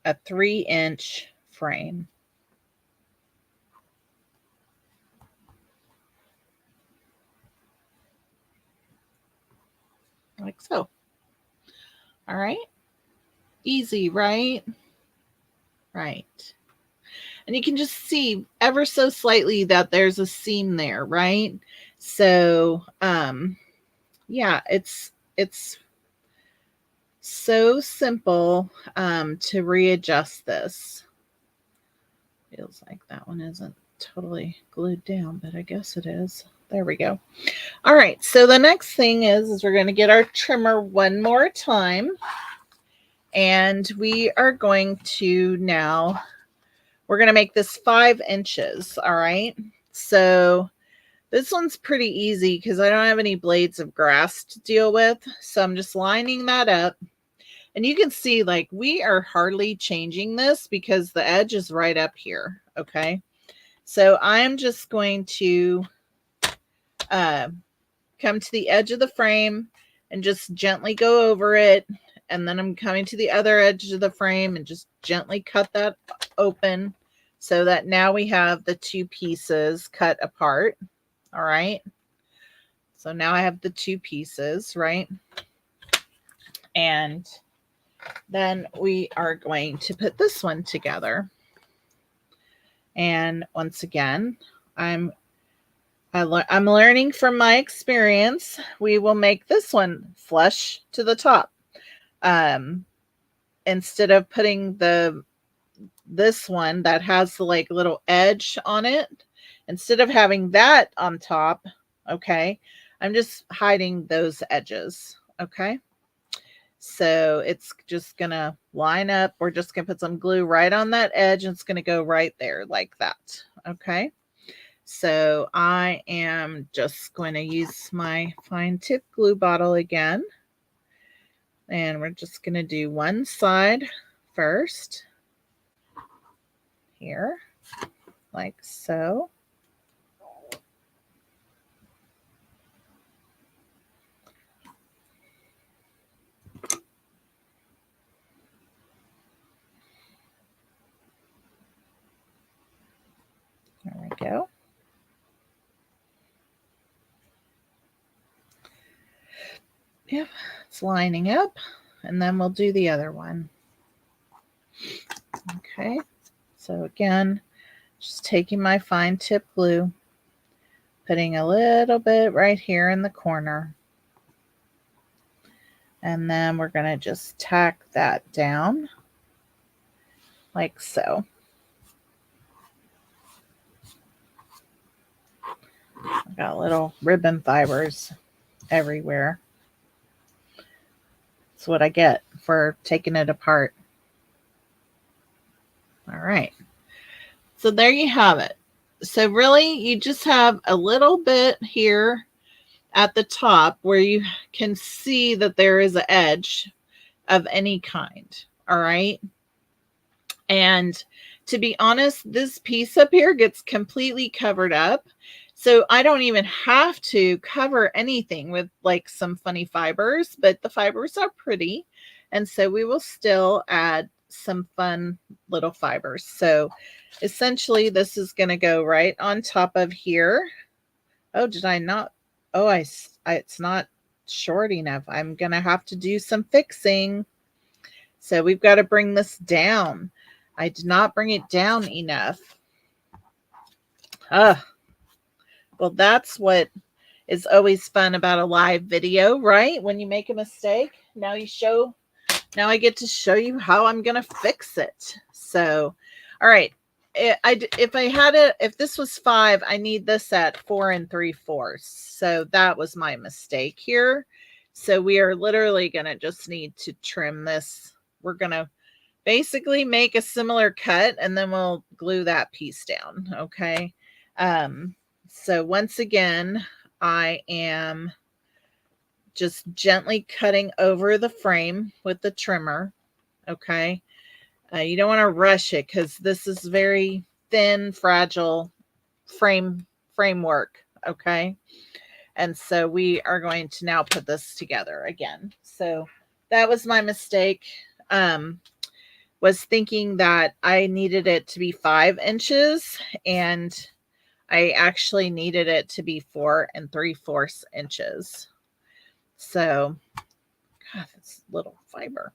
a 3-inch frame. Like so. All right. Easy, right? Right. And you can just see ever so slightly that there's a seam there, right? So, yeah, it's so simple to readjust this. Feels like that one isn't totally glued down, but I guess it is. There we go. All right, so the next thing is we're going to get our trimmer one more time. And we are going to now, we're going to make this 5 inches. All right. So this one's pretty easy because I don't have any blades of grass to deal with. So I'm just lining that up. And you can see like we are hardly changing this because the edge is right up here. Okay. So I'm just going to come to the edge of the frame and just gently go over it. And then I'm coming to the other edge of the frame and just gently cut that open so that now we have the 2 pieces cut apart. All right. So now I have the 2 pieces, right? And then we are going to put this one together. And once again, I'm learning from my experience. We will make this one flush to the top. Instead of putting this one that has the like little edge on it, instead of having that on top, okay, I'm just hiding those edges. Okay. So it's just going to line up. We're just going to put some glue right on that edge and it's going to go right there like that. Okay. So I am just going to use my fine tip glue bottle again. And we're just going to do one side first. Here, like so. There we go. Yep, it's lining up. And then we'll do the other one. Okay, so again, just taking my fine tip glue, putting a little bit right here in the corner. And then we're going to just tack that down like so. I've got little ribbon fibers everywhere. That's what I get for taking it apart. All right. So there you have it. So really, you just have a little bit here at the top where you can see that there is an edge of any kind. All right. And to be honest, this piece up here gets completely covered up. So I don't even have to cover anything with like some funny fibers, but the fibers are pretty. And so we will still add some fun little fibers. So essentially this is going to go right on top of here. Oh, did I not? Oh, it's not short enough. I'm going to have to do some fixing. So we've got to bring this down. I did not bring it down enough. Well, that's what is always fun about a live video, right? When you make a mistake, now I get to show you how I'm going to fix it. So, all right. If this was 5, I need this at 4 3/4. So that was my mistake here. So we are literally going to just need to trim this. We're going to basically make a similar cut and then we'll glue that piece down. Okay. So once again, I am just gently cutting over the frame with the trimmer. Okay. You don't want to rush it because this is very thin, fragile framework. Okay. And so we are going to now put this together again. So that was my mistake. Was thinking that I needed it to be 5 inches and I actually needed it to be 4 3/4 inches. So, God, that's little fiber.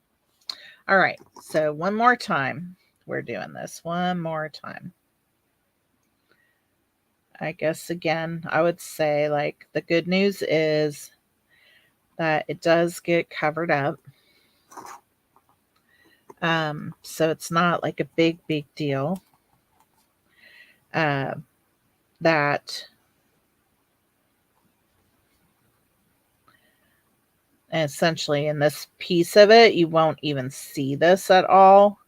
All right. So one more time. We're doing this one more time. I guess, again, I would say, like, the good news is that it does get covered up. So it's not like a big deal. That essentially in this piece of it, you won't even see this at all.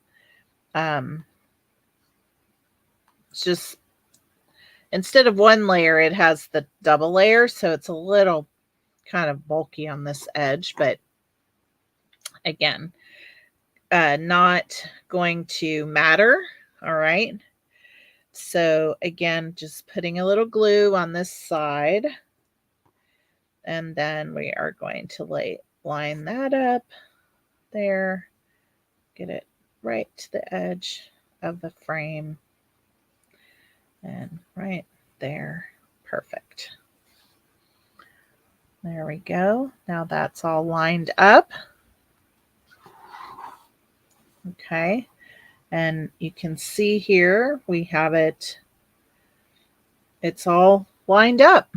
It's just, instead of one layer, it has the double layer. So it's a little kind of bulky on this edge, but again, not going to matter. All right. So again, just putting a little glue on this side. And then we are going to line that up there. Get it right to the edge of the frame. And right there. Perfect. There we go. Now that's all lined up. Okay. And you can see here we have it. It's all lined up.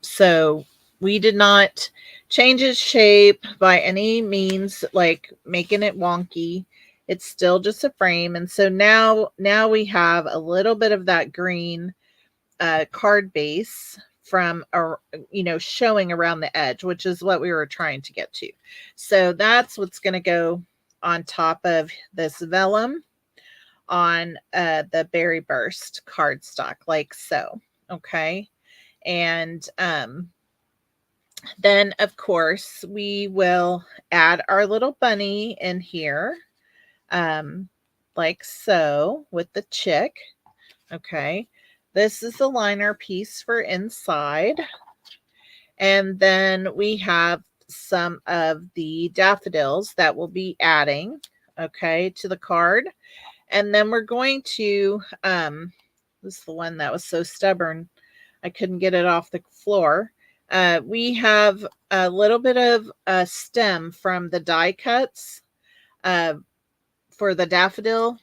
So we did not change its shape by any means, like making it wonky. It's still just a frame. And so now we have a little bit of that green card base from, showing around the edge, which is what we were trying to get to. So that's what's going to go on top of this vellum on the Berry Burst cardstock, like so. Okay. And then, of course, we will add our little bunny in here, like so, with the chick. Okay. This is the liner piece for inside. And then we have some of the daffodils that we'll be adding, okay, to the card. And then we're going to, this is the one that was so stubborn, I couldn't get it off the floor. We have a little bit of a stem from the die cuts for the daffodil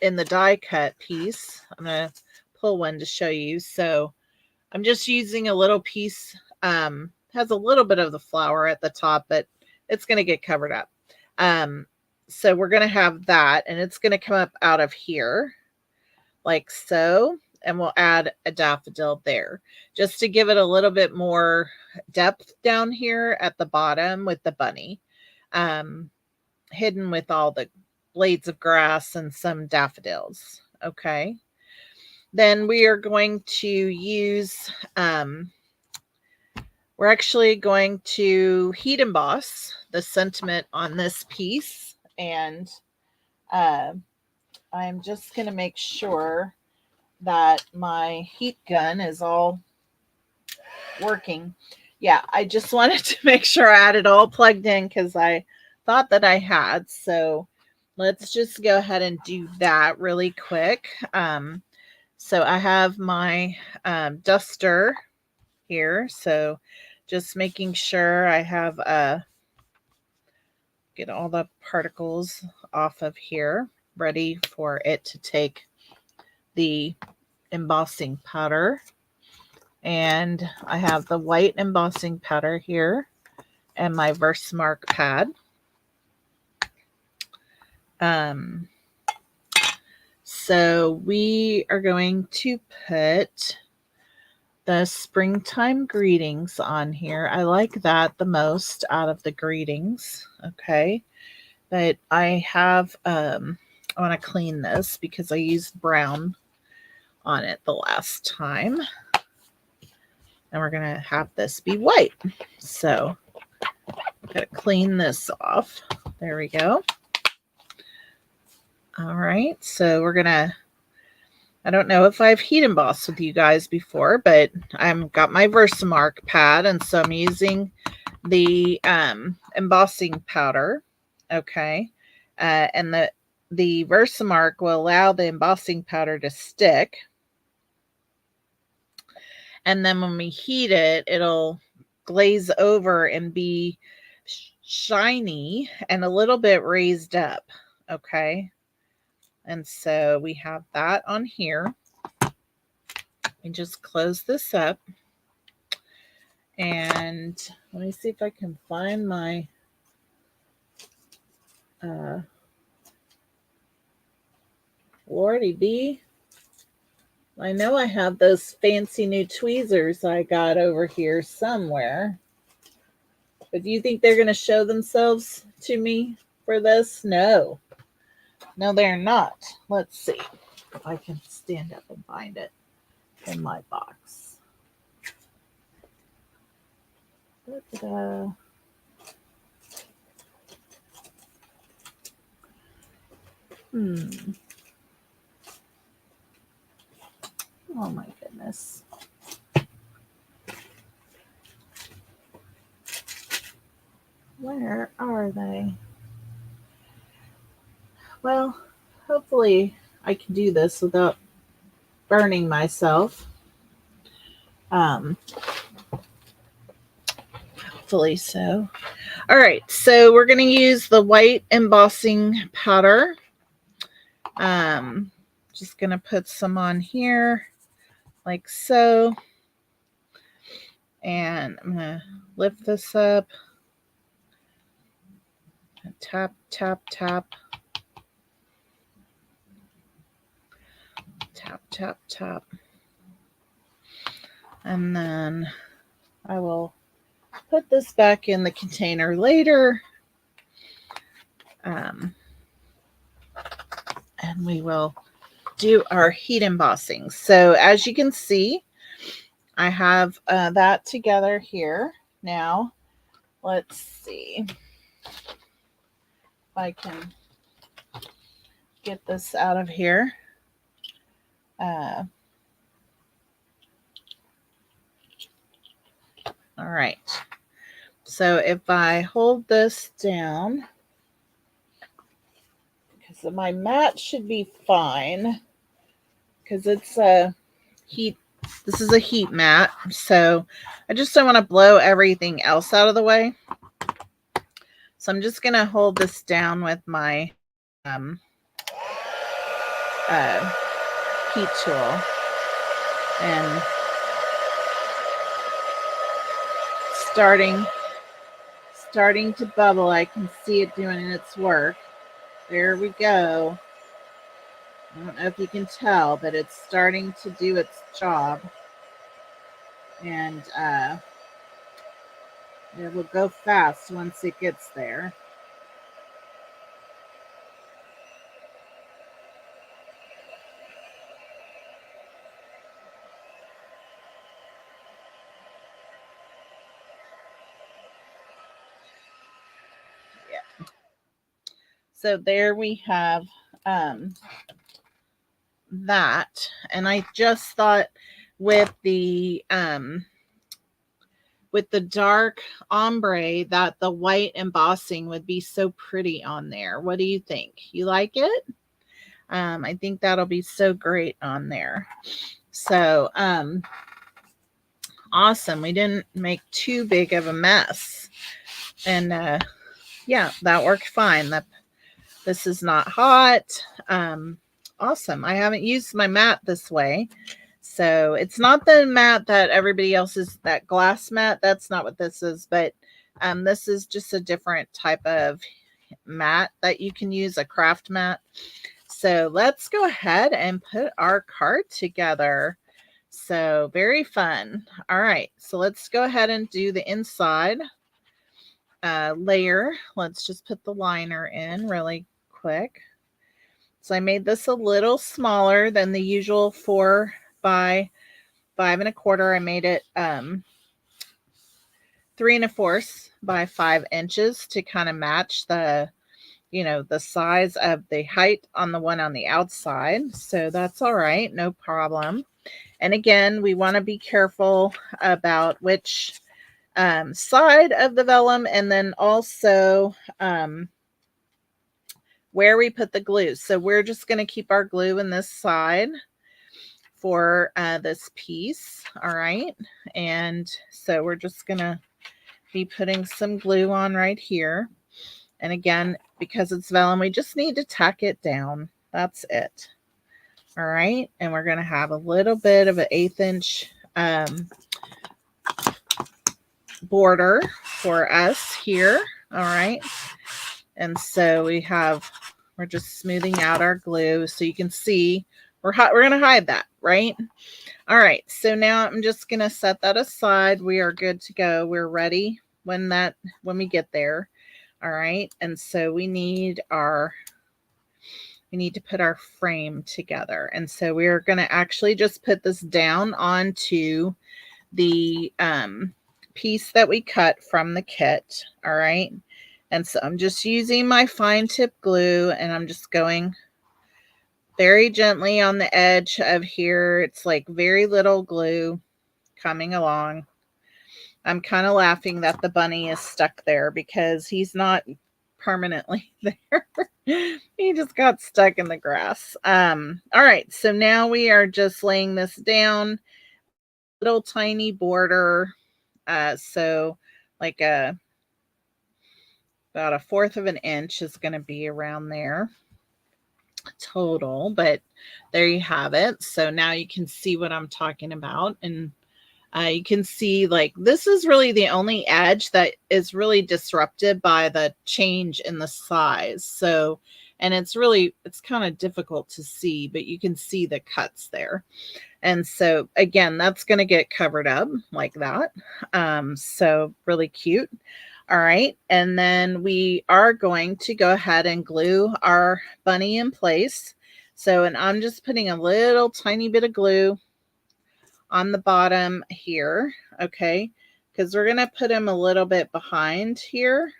in the die cut piece. I'm going to pull one to show you. So I'm just using a little piece, has a little bit of the flower at the top, but it's going to get covered up. So we're going to have that, and it's going to come up out of here like so. And we'll add a daffodil there just to give it a little bit more depth down here at the bottom with the bunny, hidden with all the blades of grass and some daffodils. Okay. Then we are going to use, we're actually going to heat emboss the sentiment on this piece. And I'm just going to make sure that my heat gun is all working. Yeah, I just wanted to make sure I had it all plugged in because I thought that I had. So let's just go ahead and do that really quick. So I have my duster here. So just making sure I have get all the particles off of here, ready for it to take the embossing powder. And I have the white embossing powder here and my Versamark pad. So we are going to put the springtime greetings on here. I like that the most out of the greetings. Okay. But I have, I want to clean this because I used brown on it the last time. And we're going to have this be white. So I'm going to clean this off. There we go. All right. So we're going to, I don't know if I've heat embossed with you guys before, but I've got my Versamark pad. And so I'm using the embossing powder. Okay. And the Versamark will allow the embossing powder to stick. And then when we heat it, it'll glaze over and be shiny and a little bit raised up. Okay. And so we have that on here. And just close this up. And let me see if I can find my Lordy B. I know I have those fancy new tweezers I got over here somewhere. But do you think they're going to show themselves to me for this? No. No, they're not. Let's see if I can stand up and find it in my box. Da-da-da. Oh my goodness. Where are they? Well, hopefully I can do this without burning myself. Hopefully so. All right, so we're going to use the white embossing powder. Just going to put some on here like so. And I'm going to lift this up. Tap, tap, tap. Tap, tap, tap. And then I will put this back in the container later. And we will do our heat embossing. So as you can see, I have that together here. Now, let's see if I can get this out of here. All right. So if I hold this down, because my mat should be fine, because it's a heat. This is a heat mat, so I just don't want to blow everything else out of the way. So I'm just going to hold this down with my heat tool, and starting to bubble. I can see it doing its work. There we go. I don't know if you can tell, but it's starting to do its job. And it will go fast once it gets there. Yeah. So there we have that. And I just thought with the dark ombre that the white embossing would be so pretty on there. What do you think? You like it? I think that'll be so great on there. So awesome. We didn't make too big of a mess. And yeah, that worked fine. This is not hot. Awesome. I haven't used my mat this way. So it's not the mat that everybody else is, that glass mat. That's not what this is, but this is just a different type of mat that you can use, a craft mat. So let's go ahead and put our card together. So very fun. All right, so let's go ahead and do the inside layer. Let's just put the liner in really quick. So I made this a little smaller than the usual 4 by 5 1/4. I made it 3 1/4 by 5 inches to kind of match the, you know, the size of the height on the one on the outside. So that's all right, no problem. And again, we want to be careful about which side of the vellum, and then also where we put the glue. So we're just going to keep our glue in this side for this piece. All right. And so we're just going to be putting some glue on right here. And again, because it's vellum, we just need to tack it down. That's it. All right. And we're going to have a little bit of an 1/8 inch border for us here. All right. And so we're just smoothing out our glue so you can see we're going to hide that, right? All right. So now I'm just going to set that aside. We are good to go. We're ready when we get there. All right. And so we need to put our frame together. And so we're going to actually just put this down onto the piece that we cut from the kit. All right. And so I'm just using my fine tip glue, and I'm just going very gently on the edge of here. It's like very little glue coming along. I'm kind of laughing that the bunny is stuck there because he's not permanently there. He just got stuck in the grass. All right. So now we are just laying this down, little tiny border. So like about 1/4 of an inch is going to be around there total, but there you have it. So now you can see what I'm talking about. And you can see like this is really the only edge that is really disrupted by the change in the size. So, and it's kind of difficult to see, but you can see the cuts there. And so again, that's going to get covered up like that. So really cute. All right. And then we are going to go ahead and glue our bunny in place. So, and I'm just putting a little tiny bit of glue on the bottom here. Okay. Because we're going to put him a little bit behind here.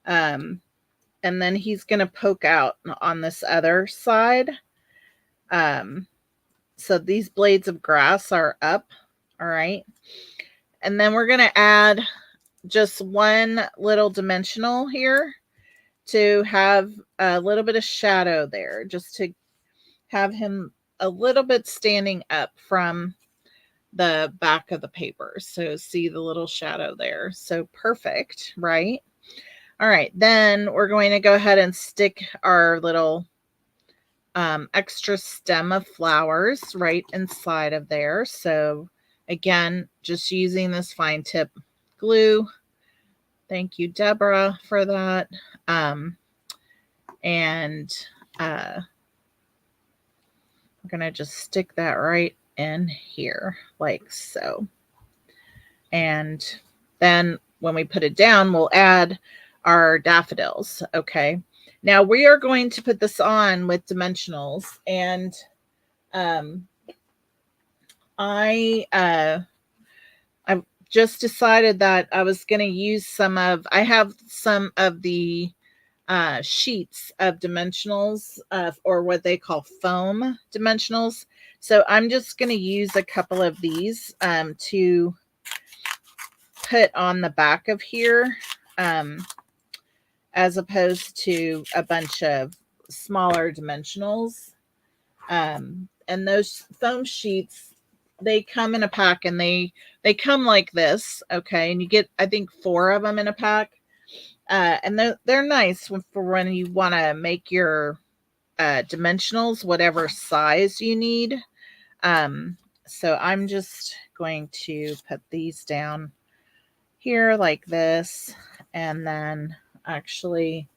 And then he's going to poke out on this other side. So these blades of grass are up. All right. And then we're going to add just one little dimensional here to have a little bit of shadow there, just to have him a little bit standing up from the back of the paper. So see the little shadow there. So perfect, right? All right, then we're going to go ahead and stick our little extra stem of flowers right inside of there. So again, just using this fine tip glue. Thank you, Deborah, for that. I'm going to just stick that right in here like so. And then when we put it down, we'll add our daffodils. Okay. Now we are going to put this on with dimensionals, and I've just decided that I was going to use I have some of the sheets of dimensionals, or what they call foam dimensionals. So I'm just going to use a couple of these to put on the back of here, as opposed to a bunch of smaller dimensionals. And those foam sheets, they come in a pack, and they come like this. Okay. And you get, I think, 4 of them in a pack. And they're nice for when you want to make your dimensionals, whatever size you need. So I'm just going to put these down here like this, and then actually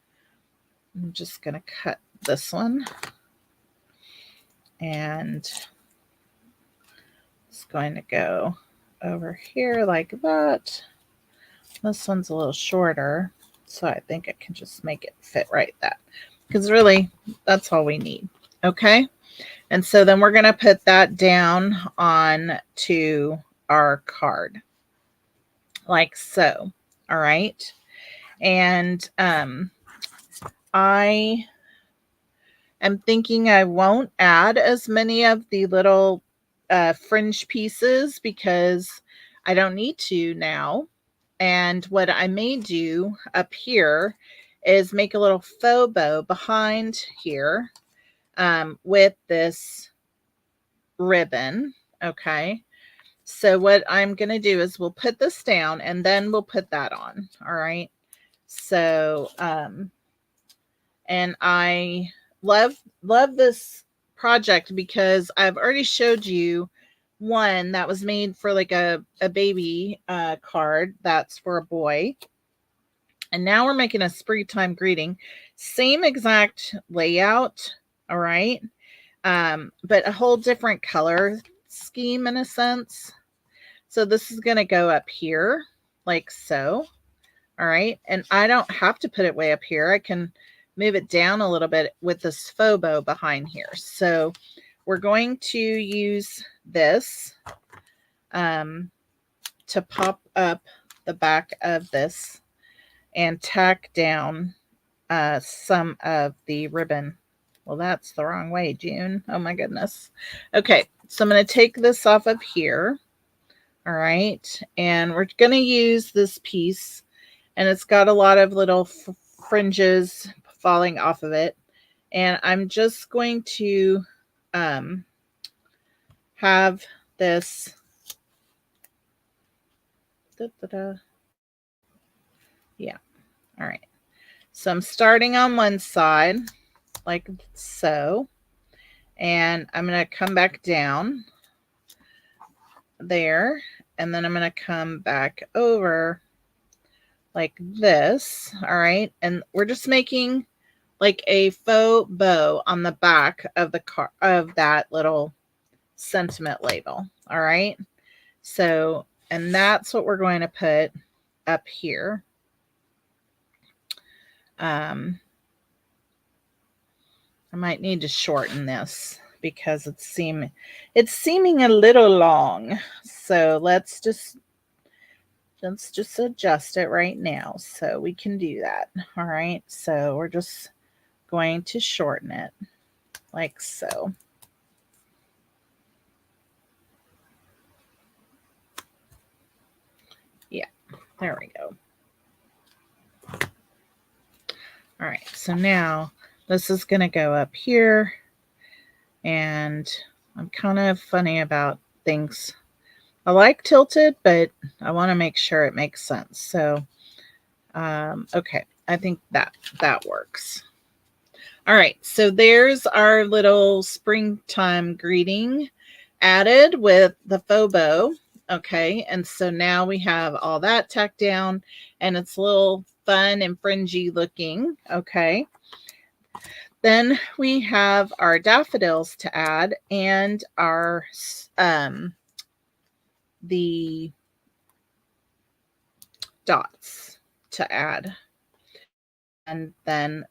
I'm just going to cut this one, and it's going to go over here like that. This one's a little shorter, so I think I can just make it fit right that, because really that's all we need. Okay, and so then we're going to put that down on to our card like so. All right, and I am thinking I won't add as many of the little fringe pieces because I don't need to now. And what I may do up here is make a little faux bow behind here with this ribbon. Okay. So what I'm going to do is we'll put this down and then we'll put that on. All right. So, and I love this project because I've already showed you one that was made for like a baby card that's for a boy. And now we're making a springtime greeting. Same exact layout, all right? But a whole different color scheme in a sense. So this is going to go up here like so, all right? And I don't have to put it way up here. I can move it down a little bit with this faux bow behind here. So we're going to use this to pop up the back of this and tack down some of the ribbon. Well, that's the wrong way, June. Oh my goodness. Okay, so I'm going to take this off of here. All right, and we're going to use this piece, and it's got a lot of little fringes falling off of it. And I'm just going to have this. Yeah. All right. So I'm starting on one side like so, and I'm going to come back down there, and then I'm going to come back over like this. All right. And we're just making like a faux bow on the back of the car of that little sentiment label. All right. So, and that's what we're going to put up here. I might need to shorten this because it's seeming a little long. So let's just adjust it right now so we can do that. All right. So we're just going to shorten it like so. Yeah, there we go. All right, so now this is going to go up here, and I'm kind of funny about things. I like tilted, but I want to make sure it makes sense. So, okay, I think that works. All right, so there's our little springtime greeting added with the faux bow. Okay, and so now we have all that tacked down, and it's a little fun and fringy looking. Okay, then we have our daffodils to add and our the dots to add, and then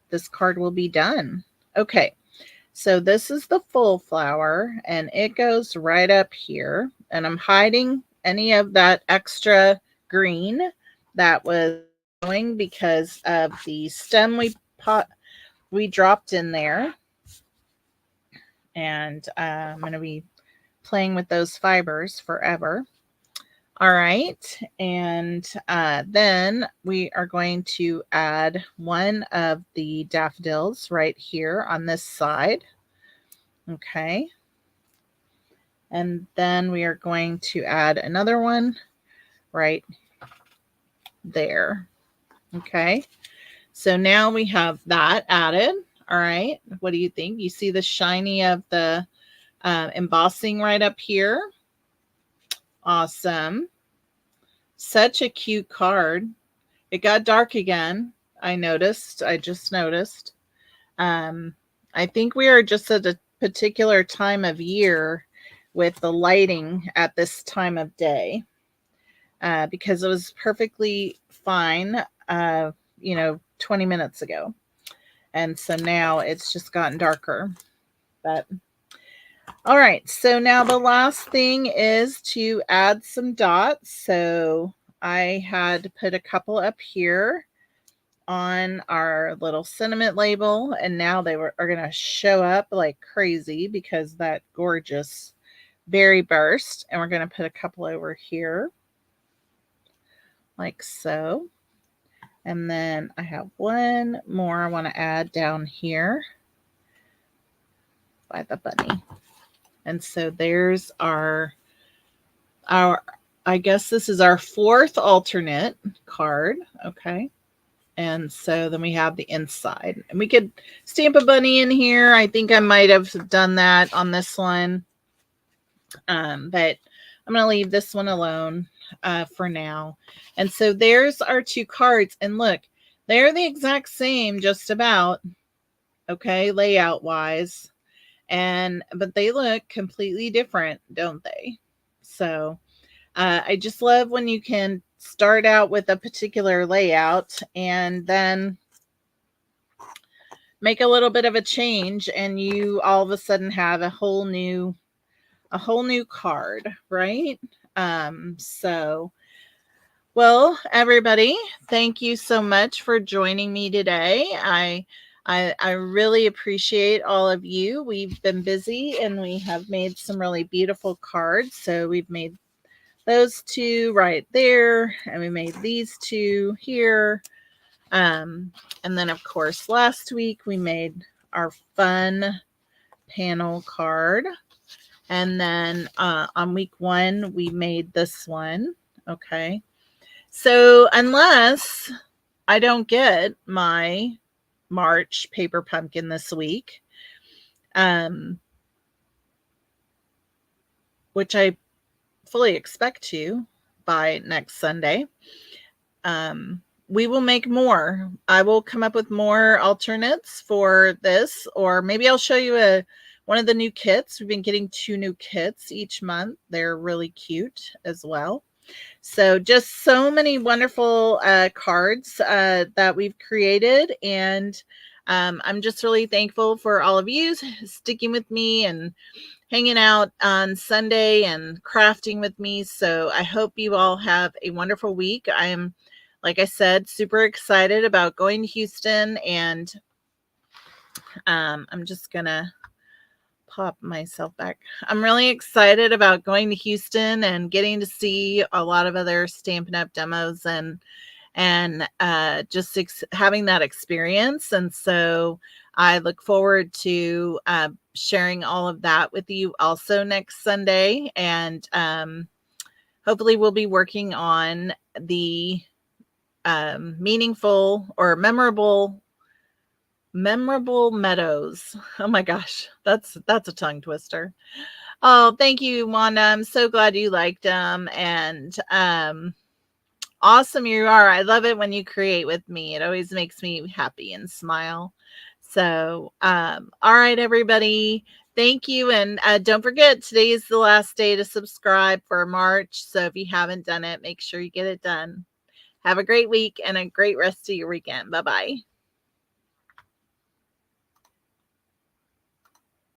this card will be done. Okay, so this is the full flower, and it goes right up here, and I'm hiding any of that extra green that was going because of the stem we dropped in there. And I'm going to be playing with those fibers forever. All right, and then we are going to add one of the daffodils right here on this side. Okay, and then we are going to add another one right there. Okay. So now we have that added. All right. What do you think? You see the shiny of the embossing right up here. Awesome. Such a cute card. It got dark again. I just noticed. Um, I think we are just at a particular time of year with the lighting at this time of day, because it was perfectly fine, 20 minutes ago. And so now it's just gotten darker. But all right, so now the last thing is to add some dots. So I had put a couple up here on our little sentiment label, and now are going to show up like crazy because that gorgeous berry burst. And we're going to put a couple over here like so. And then I have one more I want to add down here by the bunny. And so there's our I guess this is our fourth alternate card. Okay. And so then we have the inside, and we could stamp a bunny in here. I think I might have done that on this one. But I'm going to leave this one alone for now. And so there's our two cards, and look, they're the exact same just about, okay, layout wise. But they look completely different, don't they? So I just love when you can start out with a particular layout and then make a little bit of a change, and you all of a sudden have a whole new card, right? So well, everybody, thank you so much for joining me today. I really appreciate all of you. We've been busy and we have made some really beautiful cards. So we've made those two right there, and we made these two here. And then, of course, last week we made our fun panel card. And then on week 1, we made this one. Okay. So unless I don't get my March paper pumpkin this week, which I fully expect to by next Sunday, we will make more. I will come up with more alternates for this, or maybe I'll show you one of the new kits. We've been getting 2 new kits each month. They're really cute as well. So just so many wonderful cards that we've created, and I'm just really thankful for all of you sticking with me and hanging out on Sunday and crafting with me. So I hope you all have a wonderful week. I am, like I said, super excited about going to Houston, and I'm just gonna pop myself back. I'm really excited about going to Houston and getting to see a lot of other Stampin' Up! Demos and just having that experience. And so I look forward to sharing all of that with you also next Sunday. And hopefully we'll be working on the meaningful or memorable meadows. Oh my gosh, that's a tongue twister. Oh, thank you, Wanda. I'm so glad you liked them, and awesome you are. I love it when you create with me. It always makes me happy and smile. So all right, everybody, thank you. And don't forget, today is the last day to subscribe for March. So if you haven't done it, make sure you get it done. Have a great week and a great rest of your weekend. Bye-bye.